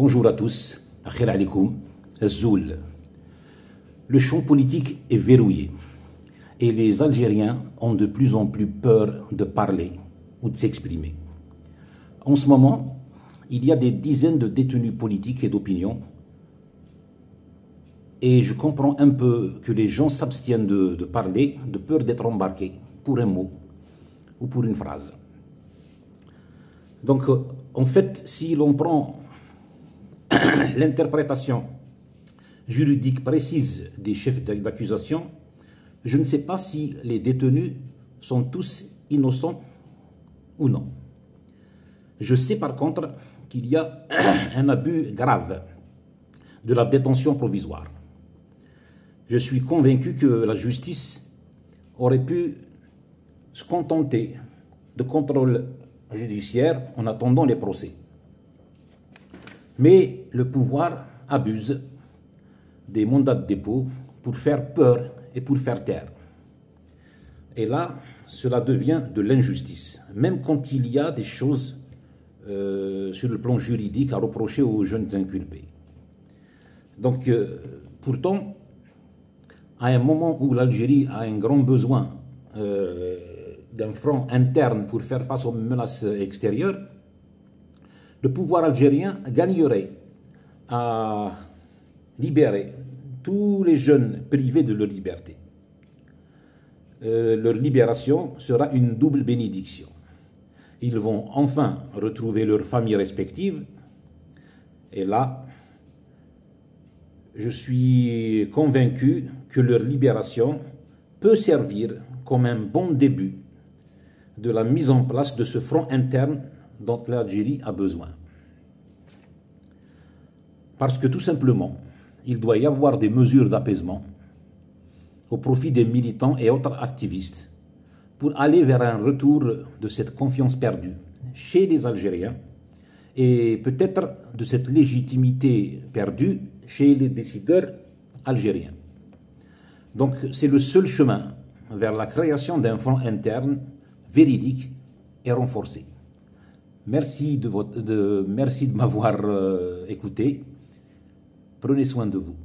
Bonjour à tous, Akhir alikoum, Zoul. Le champ politique est verrouillé et les Algériens ont de plus en plus peur de parler ou de s'exprimer. En ce moment, il y a des dizaines de détenus politiques et d'opinion et je comprends un peu que les gens s'abstiennent de parler de peur d'être embarqués pour un mot ou pour une phrase. Donc, en fait, si l'on prend l'interprétation juridique précise des chefs d'accusation, je ne sais pas si les détenus sont tous innocents ou non. Je sais par contre qu'il y a un abus grave de la détention provisoire. Je suis convaincu que la justice aurait pu se contenter de contrôle judiciaire en attendant les procès. Mais le pouvoir abuse des mandats de dépôt pour faire peur et pour faire taire. Et là, cela devient de l'injustice, même quand il y a des choses sur le plan juridique à reprocher aux jeunes inculpés. Donc, pourtant, à un moment où l'Algérie a un grand besoin d'un front interne pour faire face aux menaces extérieures, le pouvoir algérien gagnerait à libérer tous les jeunes privés de leur liberté. Leur libération sera une double bénédiction. Ils vont enfin retrouver leurs familles respectives. Et là, je suis convaincu que leur libération peut servir comme un bon début de la mise en place de ce front interne dont l'Algérie a besoin. Parce que tout simplement, il doit y avoir des mesures d'apaisement au profit des militants et autres activistes pour aller vers un retour de cette confiance perdue chez les Algériens et peut-être de cette légitimité perdue chez les décideurs algériens. Donc c'est le seul chemin vers la création d'un front interne véridique et renforcé. Merci de m'avoir écouté. Prenez soin de vous.